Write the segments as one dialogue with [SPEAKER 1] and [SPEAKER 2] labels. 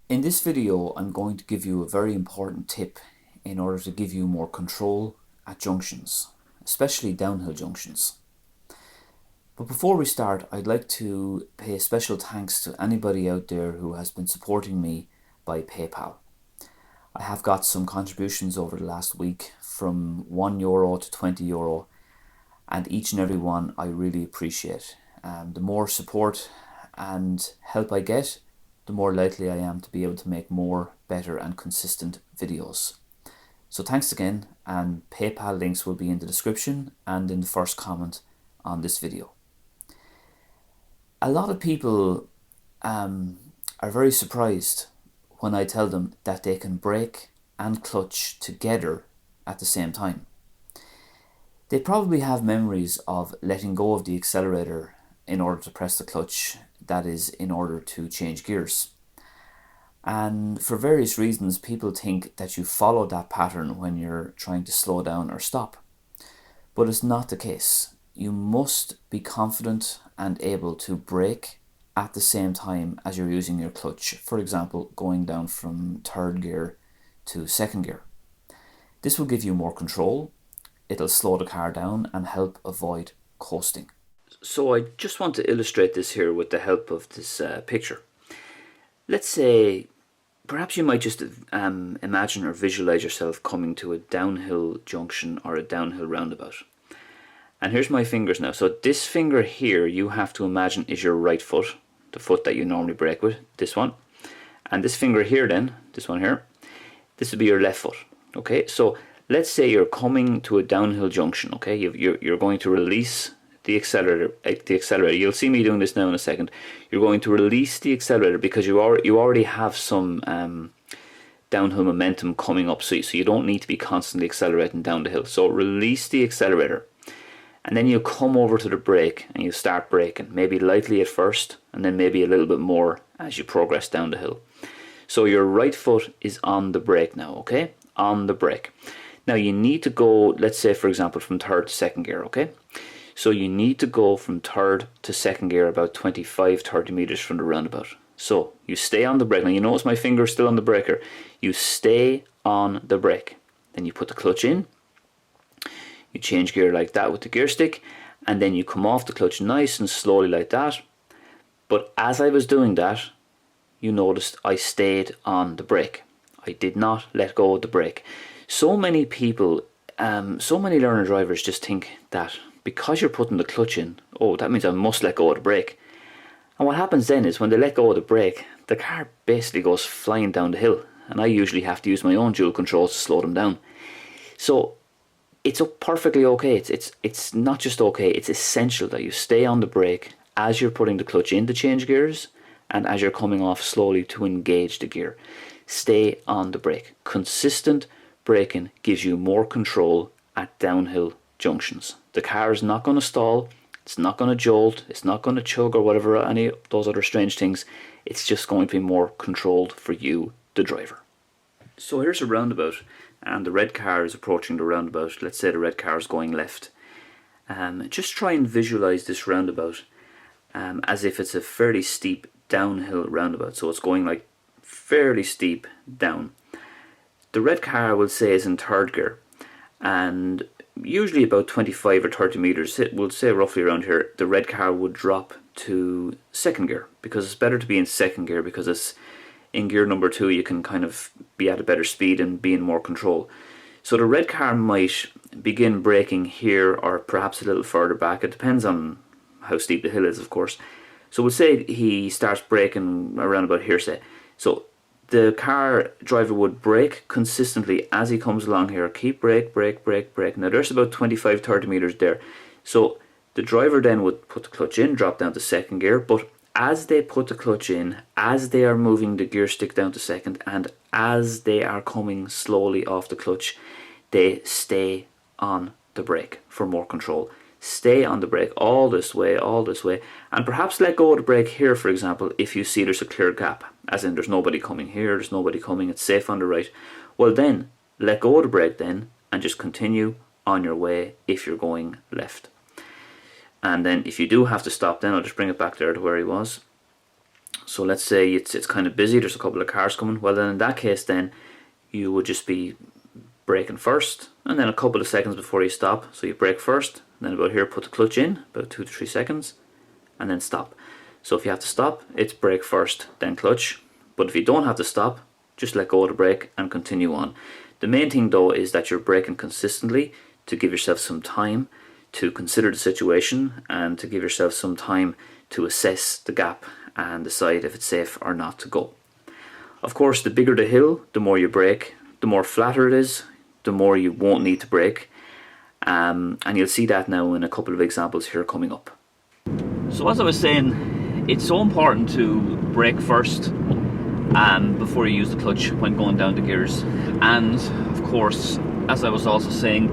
[SPEAKER 1] In this video, I'm going to give you a very important tip in order to give you more control at junctions, especially downhill junctions. But before we start, I'd like to pay a special thanks to anybody out there who has been supporting me by PayPal. I have got some contributions over the last week from €1 to €20, and each and every one I really appreciate. The more support and help I get, the more likely I am to be able to make more, better and consistent videos. So thanks again, and PayPal links will be in the description and in the first comment on this video. A lot of people are very surprised when I tell them that they can brake and clutch together at the same time. They probably have memories of letting go of the accelerator in order to press the clutch, that is, in order to change gears. And for various reasons, people think that you follow that pattern when you're trying to slow down or stop. But it's not the case. You must be confident and able to brake at the same time as you're using your clutch. For example, going down from third gear to second gear. This will give you more control. It'll slow the car down and help avoid coasting. So I just want to illustrate this here with the help of this picture. Let's say, perhaps you might just imagine or visualize yourself coming to a downhill junction or a downhill roundabout. And here's my fingers now. So this finger here, you have to imagine is your right foot, the foot that you normally brake with, this one. And this finger here then, this one here, this would be your left foot. Okay, so let's say you're coming to a downhill junction, okay? You're going to release the accelerator. You'll see me doing this now in a second. You're going to release the accelerator because you already have some downhill momentum coming up, so you don't need to be constantly accelerating down the hill. So release the accelerator, and then you come over to the brake and you start braking, maybe lightly at first, and then maybe a little bit more as you progress down the hill. So your right foot is on the brake now, okay? On the brake. Now you need to go, let's say for example, from third to second gear, okay? So you need to go from third to second gear about 25-30 meters from the roundabout. So you stay on the brake. Now you notice my finger is still on the breaker. You stay on the brake. Then you put the clutch in. You change gear like that with the gear stick. And then you come off the clutch nice and slowly like that. But as I was doing that, you noticed I stayed on the brake. I did not let go of the brake. So many people, so many learner drivers just think that because you're putting the clutch in, oh, that means I must let go of the brake. And what happens then is when they let go of the brake, the car basically goes flying down the hill, and I usually have to use my own dual controls to slow them down. So it's perfectly okay. It's not just okay, it's essential that you stay on the brake as you're putting the clutch in to change gears and as you're coming off slowly to engage the gear. Stay on the brake. Consistent braking gives you more control at downhill junctions. The car is not going to stall, it's not going to jolt, it's not going to chug or whatever, any of those other strange things. It's just going to be more controlled for you, the driver. So here's a roundabout, and the red car is approaching the roundabout. Let's say the red car is going left. Just try and visualize this roundabout as if it's a fairly steep downhill roundabout. So it's going like fairly steep down. The red car, will say, is in third gear, and usually about 25 or 30 meters, we'll say roughly around here, the red car would drop to second gear, because it's better to be in second gear, because it's in gear number 2 you can kind of be at a better speed and be in more control. So the red car might begin braking here or perhaps a little further back. It depends on how steep the hill is, of course. So we'll say he starts braking around about here, say. So the car driver would brake consistently as he comes along here. Keep brake, brake, brake, brake. Now there's about 25-30 meters there. So the driver then would put the clutch in, drop down to second gear. But as they put the clutch in, as they are moving the gear stick down to second, and as they are coming slowly off the clutch, they stay on the brake for more control. Stay on the brake all this way, and perhaps let go of the brake here, for example, if you see there's a clear gap, as in there's nobody coming here, there's nobody coming, it's safe on the right. Well then, let go of the brake then, and just continue on your way if you're going left. And then if you do have to stop, then I'll just bring it back there to where he was. So let's say it's kind of busy, there's a couple of cars coming. Well, then in that case, then you would just be braking first, and then a couple of seconds before you stop. So you brake first, then about here put the clutch in, about 2 to 3 seconds, and then stop. So if you have to stop, it's brake first, then clutch. But if you don't have to stop, just let go of the brake and continue on. The main thing though is that you're braking consistently to give yourself some time to consider the situation and to give yourself some time to assess the gap and decide if it's safe or not to go. Of course, the bigger the hill, the more you brake, the more flatter it is, the more you won't need to brake. And you'll see that now in a couple of examples here coming up. So as I was saying, it's so important to brake first before you use the clutch when going down the gears. And of course, as I was also saying,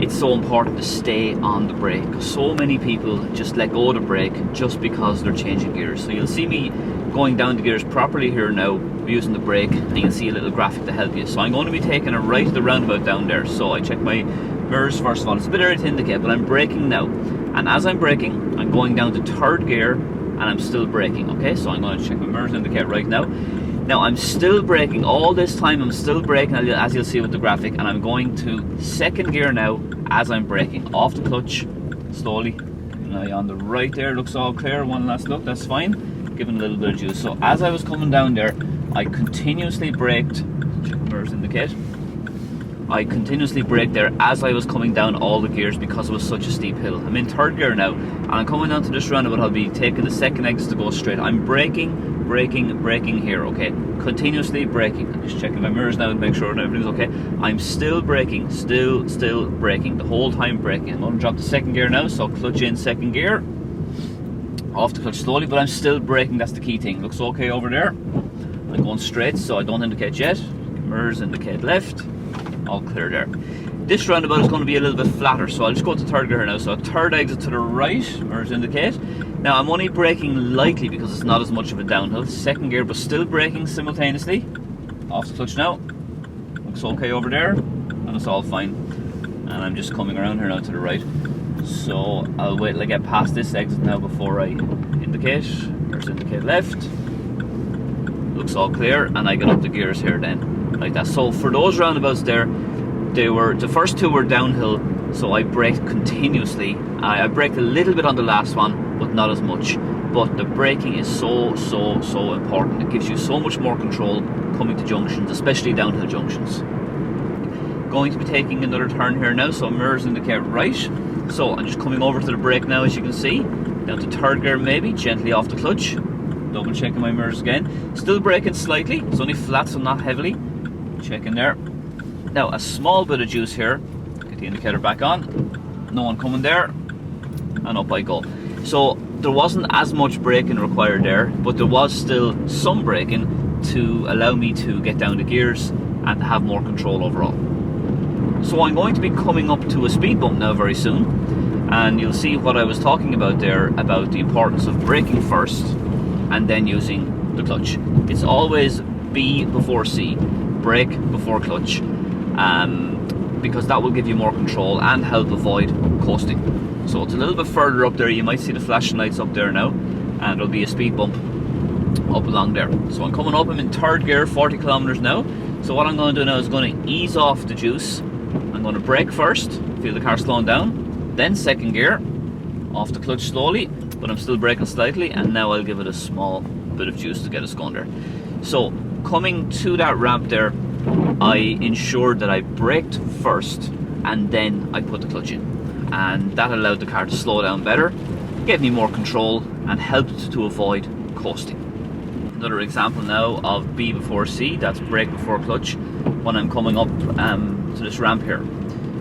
[SPEAKER 1] it's so important to stay on the brake. So many people just let go of the brake just because they're changing gears. So you'll see me going down the gears properly here now using the brake, and you can see a little graphic to help you. So I'm going to be taking a right of the roundabout down there. So I check my mirrors first of all. It's a bit early to indicate, but I'm braking now. And as I'm braking, I'm going down to third gear and I'm still braking. Okay, so I'm going to check my mirrors indicate right now. Now I'm still braking all this time. I'm still braking, as you'll see with the graphic, and I'm going to second gear now as I'm braking. Off the clutch slowly. Now on the right there, looks all clear. One last look, that's fine. Giving a little bit of juice. So as I was coming down there, I continuously braked. Check the mirrors indicate. I continuously braked there as I was coming down all the gears because it was such a steep hill. I'm in third gear now, and I'm coming down to this roundabout. I'll be taking the second exit to go straight. I'm braking here, okay? Continuously braking. I'm just checking my mirrors now to make sure everything's okay. I'm still braking, still braking, the whole time braking. I'm going to drop the second gear now, so clutch in second gear. Off the clutch slowly, but I'm still braking, that's the key thing. Looks okay over there. I'm going straight, so I don't indicate yet. Mirrors indicate left. All clear there. This roundabout is going to be a little bit flatter, so I'll just go to third gear now. So third exit to the right, mirrors indicate. Now I'm only braking lightly because it's not as much of a downhill. Second gear, but still braking simultaneously. Off the clutch now. Looks okay over there, and it's all fine. And I'm just coming around here now to the right. So I'll wait till I get past this exit now before I indicate. Mirrors indicate left. Looks all clear, and I get up the gears here then, like that. So for those roundabouts there, the first two were downhill, so I braked continuously. I braked a little bit on the last one, but not as much. But the braking is so important. It gives you so much more control coming to junctions, especially downhill junctions. Going to be taking another turn here now, so mirrors indicate right. So I'm just coming over to the brake now, as you can see. Down to third gear maybe, gently off the clutch. Double checking my mirrors again. Still braking slightly, it's only flat, so not heavily. Checking there. Now a small bit of juice here. Get the indicator back on. No one coming there. And up I go. So there wasn't as much braking required there, but there was still some braking to allow me to get down the gears and have more control overall. So I'm going to be coming up to a speed bump now very soon, and you'll see what I was talking about there, about the importance of braking first and then using the clutch. It's always B before C, brake before clutch, because that will give you more control and help avoid coasting. So it's a little bit further up there. You might see the flashing lights up there now, and there'll be a speed bump up along there. So I'm coming up, I'm in third gear, 40 kilometers now. So what I'm going to do now is going to ease off the juice. I'm going to brake first, feel the car slowing down, then second gear, off the clutch slowly, but I'm still braking slightly, and now I'll give it a small bit of juice to get us going there. So coming to that ramp there, I ensured that I braked first and then I put the clutch in, and that allowed the car to slow down better, gave me more control and helped to avoid coasting. Another example now of B before C, that's brake before clutch, when I'm coming up to this ramp here.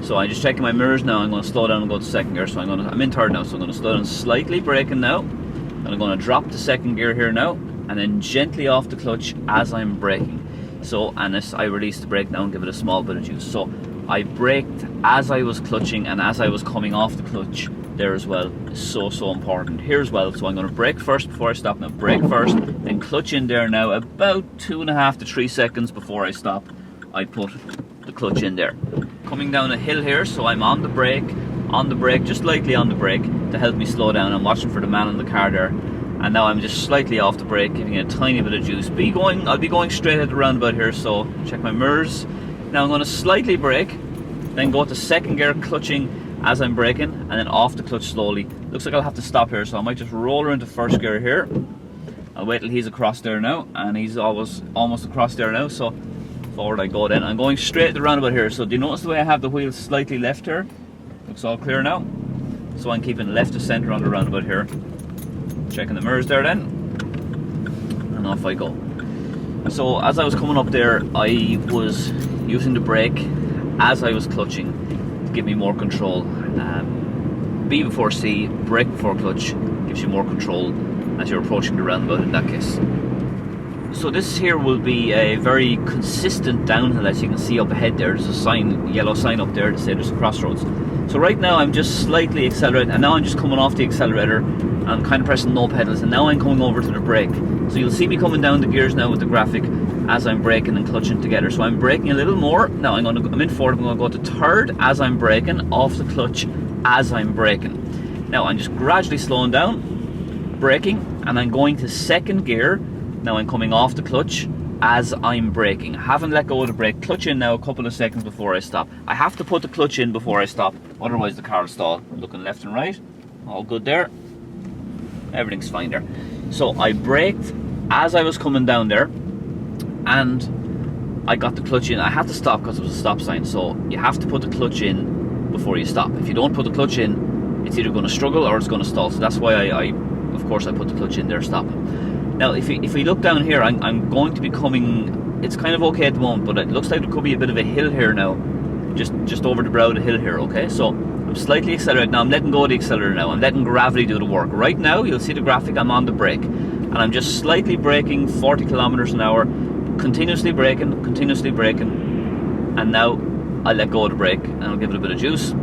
[SPEAKER 1] So I'm just checking my mirrors now. I'm going to slow down and go to second gear. So I'm in third now, so I'm going to slow down slightly, braking now. And I'm going to drop the second gear here now, and then gently off the clutch as I'm braking. So, and as I release the brake now and give it a small bit of juice. So I braked as I was clutching and as I was coming off the clutch there as well. Is so important here as well. So I'm going to brake first before I stop. Now brake first, then clutch in there now. About 2.5 to 3 seconds before I stop, I put the clutch in there. Coming down a hill here, so I'm on the brake, just lightly on the brake to help me slow down. I'm watching for the man in the car there,
[SPEAKER 2] and now I'm just slightly off the brake, giving it a tiny bit of juice. I'll be going straight at the roundabout here, so check my mirrors. Now I'm going to slightly brake, then go to second gear, clutching as I'm braking, and then off the clutch slowly. Looks like I'll have to stop here, so I might just roll her into first gear here. I'll wait till he's across there now, and he's almost across there now, so forward I go then. I'm going straight at the roundabout here, so do you notice the way I have the wheels slightly left here? Looks all clear now. So I'm keeping left to centre on the roundabout here. Checking the mirrors there then, and off I go. So as I was coming up there, I was using the brake as I was clutching to give me more control. B before C, brake before clutch, gives you more control as you're approaching the roundabout in that case. So this here will be a very consistent downhill, as you can see up ahead there. There's a sign, yellow sign up there to say there's a crossroads. So right now I'm just slightly accelerating, and now I'm just coming off the accelerator. I'm kind of pressing no pedals, and now I'm coming over to the brake. So you'll see me coming down the gears now with the graphic as I'm braking and clutching together. So I'm braking a little more. Now I'm in forward, I'm going to go to third as I'm braking, off the clutch as I'm braking. Now I'm just gradually slowing down, braking, and I'm going to second gear. Now I'm coming off the clutch as I'm braking. I haven't let go of the brake. Clutch in now a couple of seconds before I stop. I have to put the clutch in before I stop, otherwise the car will stall. Looking left and right, all good there. Everything's fine there. So I braked as I was coming down there, and I got the clutch in. I had to stop because it was a stop sign, so you have to put the clutch in before you stop. If you don't put the clutch in, it's either going to struggle or it's going to stall. So that's why I of course I put the clutch in there, stop. Now if we look down here, I'm going to be coming, it's kind of okay at the moment, but it looks like there could be a bit of a hill here now, just over the brow of the hill here, okay? So I'm slightly accelerating. Now I'm letting go of the accelerator now. I'm letting gravity do the work. Right now, you'll see the graphic, I'm on the brake. And I'm just slightly braking, 40 kilometers an hour, continuously braking. And now I'll let go of the brake and I'll give it a bit of juice.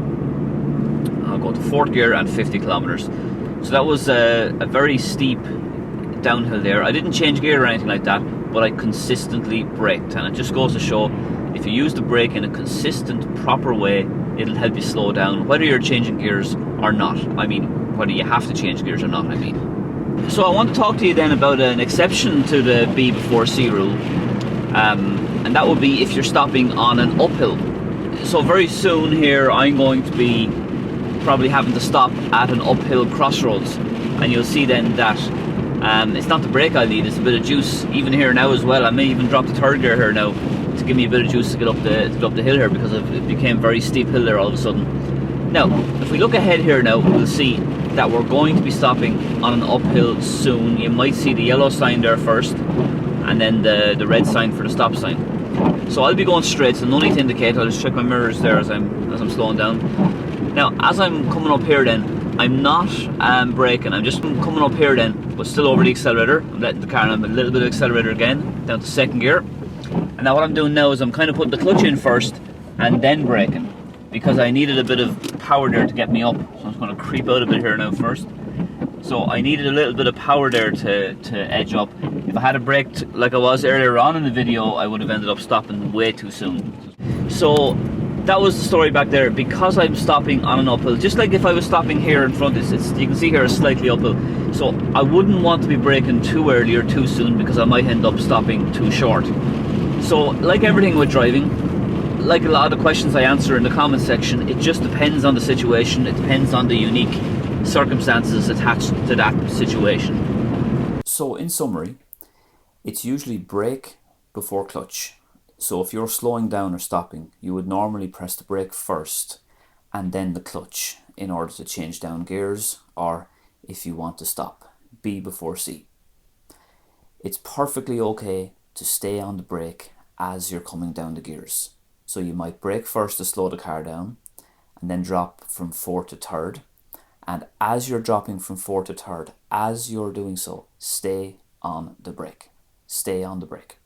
[SPEAKER 2] I'll go to fourth gear and 50 kilometers. So that was a very steep downhill there. I didn't change gear or anything like that, but I consistently braked. And it just goes to show, if you use the brake in a consistent, proper way, it'll help you slow down, whether you're changing gears or not. I mean, whether you have to change gears or not, I mean. So I want to talk to you then about an exception to the B before C rule, and that would be if you're stopping on an uphill. So very soon here, I'm going to be probably having to stop at an uphill crossroads, and you'll see then that it's not the brake I need, it's a bit of juice. Even here now as well, I may even drop the third gear here now to give me a bit of juice to get up the hill here, because it became very steep hill there all of a sudden. Now, if we look ahead here now, we'll see that we're going to be stopping on an uphill soon. You might see the yellow sign there first, and then the red sign for the stop sign. So I'll be going straight, so no need to indicate. I'll just check my mirrors there as I'm slowing down. Now, as I'm coming up here then, I'm not braking, I'm just coming up here then, but still over the accelerator. I'm letting the car on a little bit of accelerator again, down to second gear. And now what I'm doing now is I'm kind of putting the clutch in first and then braking, because I needed a bit of power there to get me up. So I'm just going to creep out a bit here now first. So I needed a little bit of power there to edge up. If I had braked like I was earlier on in the video, I would have ended up stopping way too soon. So that was the story back there. Because I'm stopping on an uphill, just like if I was stopping here in front, you can see here it's slightly uphill. So I wouldn't want to be braking too early or too soon, because I might end up stopping too short. So like everything with driving, like a lot of the questions I answer in the comment section, it just depends on the situation. It depends on the unique circumstances attached to that situation.
[SPEAKER 1] So in summary, it's usually brake before clutch. So if you're slowing down or stopping, you would normally press the brake first and then the clutch in order to change down gears, or if you want to stop, B before C. It's perfectly okay to stay on the brake as you're coming down the gears. So you might brake first to slow the car down, and then drop from fourth to third. And as you're dropping from fourth to third, as you're doing so, stay on the brake. Stay on the brake.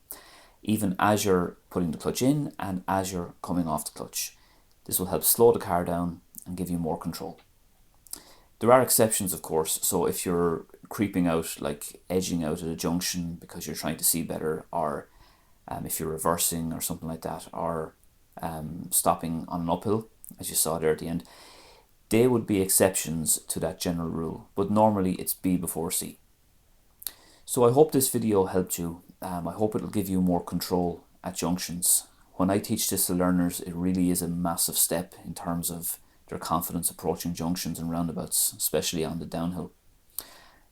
[SPEAKER 1] Even as you're putting the clutch in and as you're coming off the clutch. This will help slow the car down and give you more control. There are exceptions, of course. So if you're creeping out, like edging out at a junction because you're trying to see better, or if you're reversing or something like that, or stopping on an uphill, as you saw there at the end, they would be exceptions to that general rule. But normally it's B before C. So I hope this video helped you. I hope it'll give you more control at junctions. When I teach this to learners, it really is a massive step in terms of their confidence approaching junctions and roundabouts, especially on the downhill.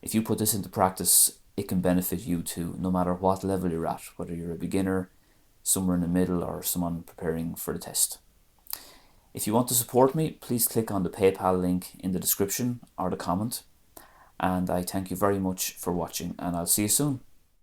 [SPEAKER 1] If you put this into practice, it can benefit you too, no matter what level you're at, whether you're a beginner, somewhere in the middle, or someone preparing for the test. If you want to support me, please click on the PayPal link in the description or the comment. And I thank you very much for watching, and I'll see you soon.